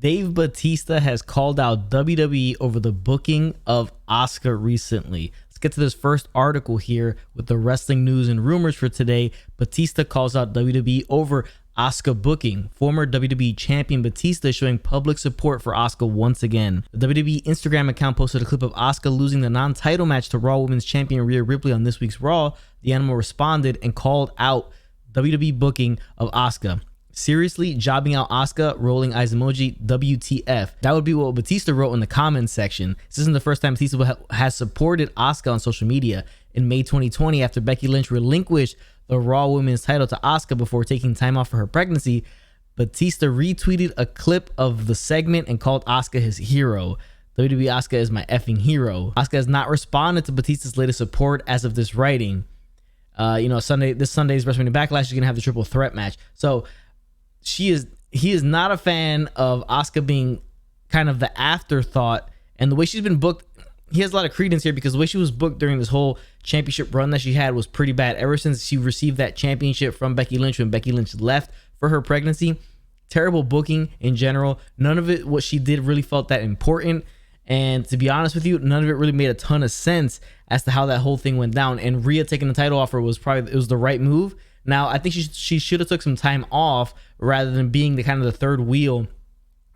Dave Batista has called out WWE over the booking of Asuka recently. Let's get to this first article here with the wrestling news and rumors for today. Batista calls out WWE over Asuka booking. Former WWE champion Batista showing public support for Asuka once again. The WWE Instagram account posted a clip of Asuka losing the non-title match to Raw Women's Champion Rhea Ripley on this week's Raw. The Animal responded and called out WWE booking of Asuka. Seriously, jobbing out Asuka, rolling eyes emoji, WTF. That would be what Batista wrote in the comments section. This isn't the first time Batista has supported Asuka on social media. In May 2020, after Becky Lynch relinquished the Raw Women's title to Asuka before taking time off for her pregnancy, Batista retweeted a clip of the segment and called Asuka his hero. WWE Asuka is my effing hero. Asuka has not responded to Batista's latest support as of this writing. This Sunday's WrestleMania Backlash is going to have the triple threat match. So he is not a fan of Asuka being kind of the afterthought, and the way she's been booked, he has a lot of credence here because the way she was booked during this whole championship run that she had was pretty bad. Ever since she received that championship from Becky Lynch when Becky Lynch left for her pregnancy, terrible booking in general. None of it, what she did, really felt that important. And to be honest with you, none of it really made a ton of sense as to how that whole thing went down. And Rhea taking the title off her was the right move. Now, I think she should have took some time off rather than being the kind of the third wheel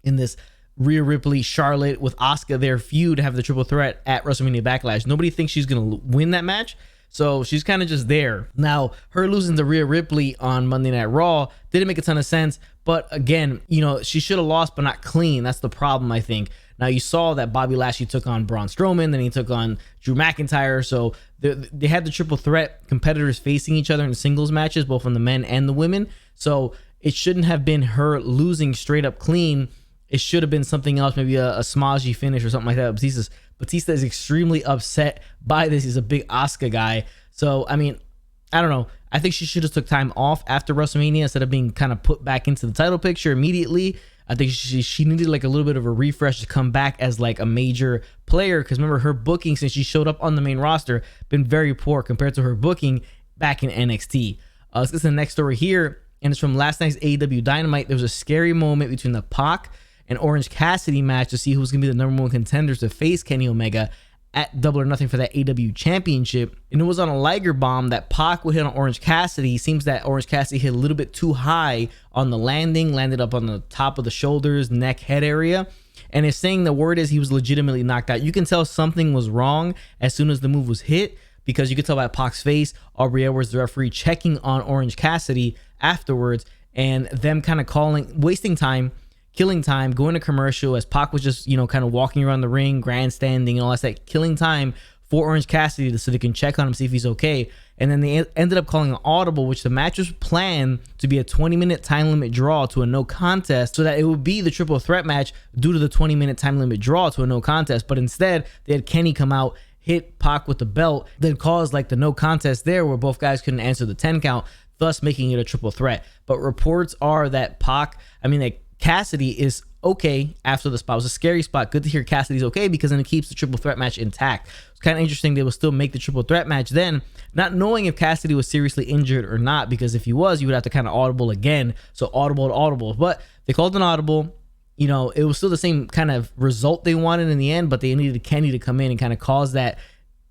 in this Rhea Ripley, Charlotte with Asuka their feud to have the triple threat at WrestleMania Backlash. Nobody thinks she's going to win that match, so she's kind of just there. Now, her losing to Rhea Ripley on Monday Night Raw didn't make a ton of sense, but again, she should have lost, but not clean. That's the problem, I think. Now, you saw that Bobby Lashley took on Braun Strowman, then he took on Drew McIntyre, so they had the triple threat competitors facing each other in singles matches, both on the men and the women, so it shouldn't have been her losing straight up clean. It should have been something else, maybe a smodgy finish or something like that. Batista is extremely upset by this. He's a big Asuka guy. So, I mean, I don't know. I think she should have took time off after WrestleMania instead of being kind of put back into the title picture immediately. I think she needed like a little bit of a refresh to come back as like a major player. Because remember, her booking since she showed up on the main roster been very poor compared to her booking back in NXT. Let's get to the next story here. And it's from last night's AEW Dynamite. There was a scary moment between the Pac and Orange Cassidy match to see who's going to be the number one contenders to face Kenny Omega at Double or Nothing for that AEW championship. And it was on a Liger bomb that Pac would hit on Orange Cassidy. Seems that Orange Cassidy hit a little bit too high on the landing, landed up on the top of the shoulders, neck, head area. And it's saying the word is he was legitimately knocked out. You can tell something was wrong as soon as the move was hit, because you could tell by Pac's face, Aubrey Edwards, the referee, checking on Orange Cassidy afterwards, and them kind of wasting time, killing time, going to commercial as Pac was just, kind of walking around the ring, grandstanding and all that, killing time for Orange Cassidy so they can check on him, see if he's okay. And then they ended up calling an audible, which the match was planned to be a 20-minute time limit draw to a no contest, so that it would be the triple threat match due to the 20-minute time limit draw to a no contest. But instead, they had Kenny come out, hit Pac with the belt, then caused like the no contest there where both guys couldn't answer the 10 count, thus making it a triple threat. But reports are that Cassidy is okay after the spot. It was a scary spot. Good to hear Cassidy's okay, because then it keeps the triple threat match intact. It's kind of interesting they will still make the triple threat match then, not knowing if Cassidy was seriously injured or not, because if he was, you would have to kind of audible again. So audible to audible. But they called an audible. It was still the same kind of result they wanted in the end, but they needed Kenny to come in and kind of cause that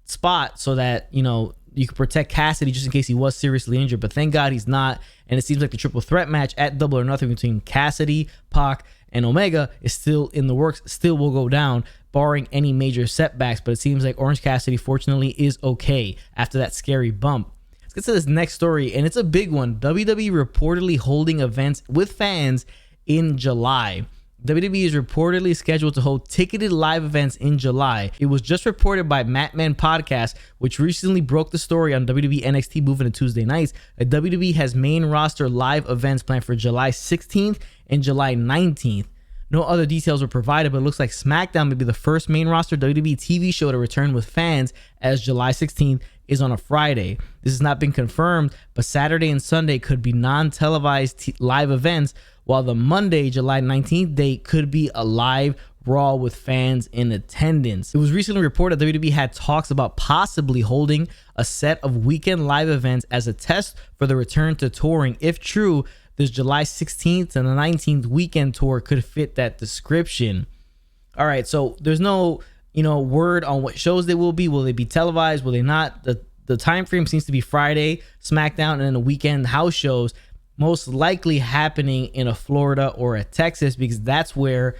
spot so that, you could protect Cassidy just in case he was seriously injured. But thank God he's not. And it seems like the triple threat match at Double or Nothing between Cassidy, Pac, and Omega is still in the works, still will go down, barring any major setbacks. But it seems like Orange Cassidy, fortunately, is okay after that scary bump. Let's get to this next story, and it's a big one. WWE reportedly holding events with fans in July. WWE is reportedly scheduled to hold ticketed live events in July. It was just reported by Matman Podcast, which recently broke the story on WWE NXT moving to Tuesday nights, that WWE has main roster live events planned for July 16th and July 19th. No other details were provided, but it looks like SmackDown may be the first main roster WWE TV show to return with fans, as July 16th is on a Friday. This has not been confirmed, but Saturday and Sunday could be non-televised live events, while the Monday, July 19th date could be a live Raw with fans in attendance. It was recently reported that WWE had talks about possibly holding a set of weekend live events as a test for the return to touring. If true, this July 16th and the 19th weekend tour could fit that description. All right, so there's no, word on what shows they will be. Will they be televised? Will they not? The time frame seems to be Friday, SmackDown, and then the weekend house shows, most likely happening in a Florida or a Texas, because that's where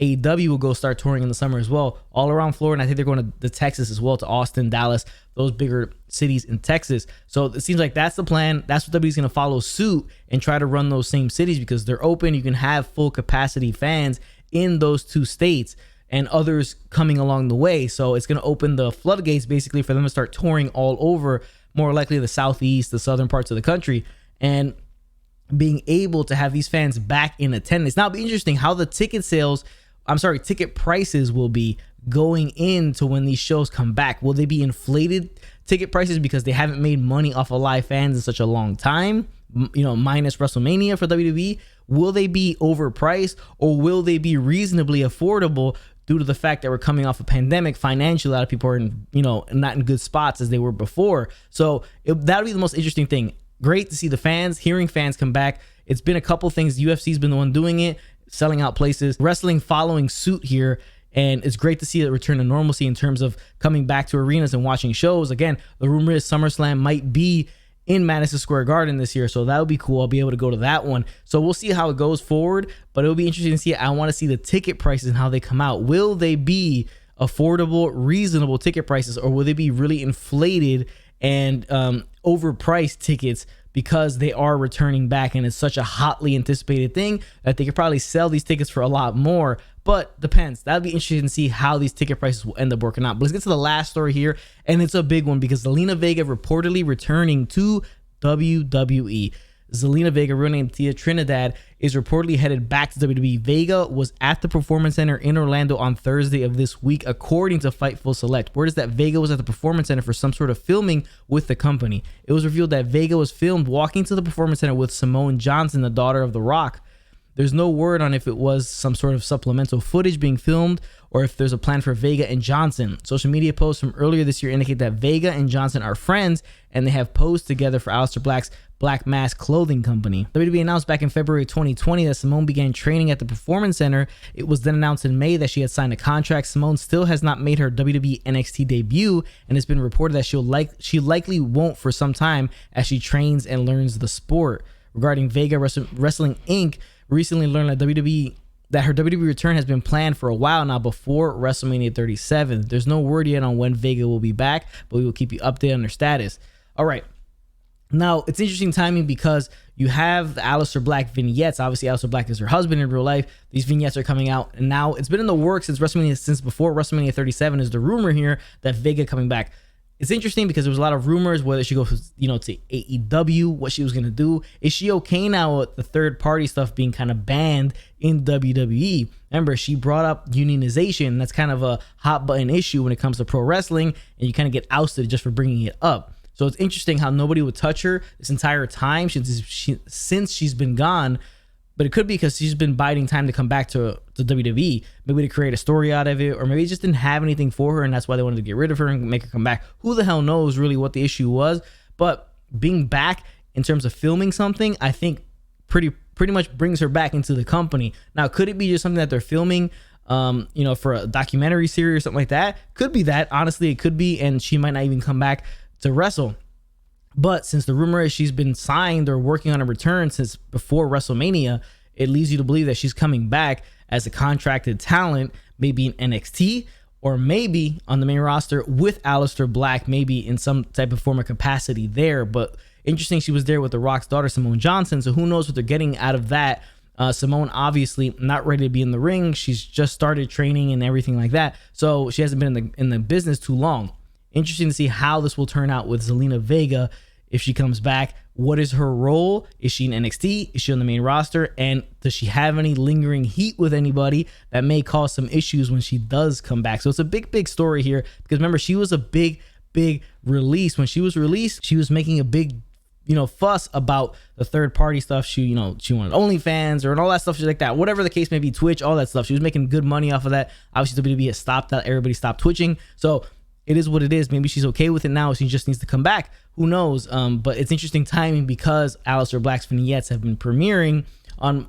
AEW will go start touring in the summer as well, all around Florida. And I think they're going to the Texas as well, to Austin, Dallas, those bigger cities in Texas. So it seems like that's the plan. That's what WWE's going to follow suit and try to run those same cities, because they're open. You can have full capacity fans in those two states and others coming along the way. So it's going to open the floodgates basically for them to start touring all over, more likely the Southeast, the southern parts of the country, and being able to have these fans back in attendance. Now it'll be interesting how the ticket prices will be going into when these shows come back. Will they be inflated ticket prices because they haven't made money off of live fans in such a long time, minus WrestleMania for WWE? Will they be overpriced, or will they be reasonably affordable due to the fact that we're coming off a pandemic? Financially, a lot of people are not in good spots as they were before. So that'll be the most interesting thing. Great to see the fans, hearing fans come back. It's been a couple things. UFC's been the one doing it, selling out places, wrestling following suit here. And it's great to see a return to normalcy in terms of coming back to arenas and watching shows. Again, the rumor is SummerSlam might be in Madison Square Garden this year, so that would be cool. I'll be able to go to that one. So we'll see how it goes forward, but it'll be interesting to see. I want to see the ticket prices and how they come out. Will they be affordable, reasonable ticket prices, or will they be really inflated and overpriced tickets because they are returning back and it's such a hotly anticipated thing that they could probably sell these tickets for a lot more? But depends. That'll be interesting to see how these ticket prices will end up working out. But let's get to the last story here, and it's a big one because Zelina Vega reportedly returning to WWE. Zelina Vega, real name Tia Trinidad, is reportedly headed back to WWE. Vega was at the Performance Center in Orlando on Thursday of this week, according to Fightful Select. Word is that Vega was at the Performance Center for some sort of filming with the company. It was revealed that Vega was filmed walking to the Performance Center with Simone Johnson, the daughter of The Rock. There's no word on if it was some sort of supplemental footage being filmed or if there's a plan for Vega and Johnson. Social media posts from earlier this year indicate that Vega and Johnson are friends and they have posed together for Aleister Black's Black Mask clothing company. WWE announced back in February 2020 that Simone began training at the Performance Center. It was then announced in May that she had signed a contract. Simone still has not made her WWE NXT debut, and it's been reported that she likely won't for some time as she trains and learns the sport. Regarding Vega, Wrestling Inc. recently learned that her WWE return has been planned for a while now, before WrestleMania 37. There's no word yet on when Vega will be back, but we will keep you updated on her status. All right. Now, it's interesting timing because you have the Aleister Black vignettes. Obviously, Aleister Black is her husband in real life. These vignettes are coming out, and now it's been in the works since before WrestleMania 37 is the rumor here that Vega coming back. It's interesting because there was a lot of rumors whether she goes, to AEW, what she was going to do. Is she okay now with the third party stuff being kind of banned in WWE? Remember, she brought up unionization. That's kind of a hot button issue when it comes to pro wrestling, and you kind of get ousted just for bringing it up. So it's interesting how nobody would touch her this entire time since she's been gone. But it could be because she's been biding time to come back to WWE, maybe to create a story out of it, or maybe it just didn't have anything for her, and that's why they wanted to get rid of her and make her come back. Who the hell knows really what the issue was? But being back in terms of filming something, I think pretty much brings her back into the company. Now, could it be just something that they're filming, for a documentary series or something like that? Could be that. Honestly, it could be, and she might not even come back to wrestle. But since the rumor is she's been signed or working on a return since before WrestleMania, it leads you to believe that she's coming back as a contracted talent, maybe in NXT, or maybe on the main roster with Aleister Black, maybe in some type of form of capacity there. But interesting, she was there with The Rock's daughter, Simone Johnson, so who knows what they're getting out of that. Simone obviously not ready to be in the ring. She's just started training and everything like that, so she hasn't been in the business too long. Interesting to see how this will turn out with Zelina Vega if she comes back. What is her role? Is she in NXT? Is she on the main roster? And does she have any lingering heat with anybody that may cause some issues when she does come back? So it's a big story here because remember, she was a big release. When she was released, she was making a big fuss about the third party stuff. She wanted OnlyFans and all that stuff like that. Whatever the case may be, Twitch, all that stuff. She was making good money off of that. Obviously, WWE has stopped that. Everybody stopped twitching. So it is what it is. Maybe she's okay with it now. She just needs to come back. Who knows? But it's interesting timing because Aleister Black's vignettes have been premiering on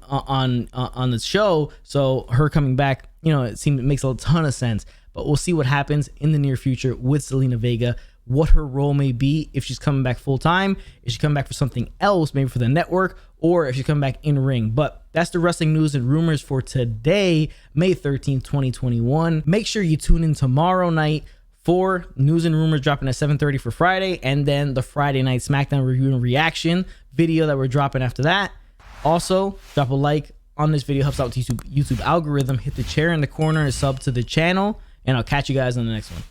the show. So her coming back, it makes a ton of sense. But we'll see what happens in the near future with Zelina Vega, what her role may be, if she's coming back full time, if she coming back for something else, maybe for the network, or if she's coming back in ring. But that's the wrestling news and rumors for today, May 13th, 2021. Make sure you tune in tomorrow night for news and rumors dropping at 7:30 for Friday, and then the Friday night SmackDown review and reaction video that we're dropping after that. Also, drop a like on this video, helps out with YouTube algorithm. Hit the chair in the corner and sub to the channel, and I'll catch you guys on the next one.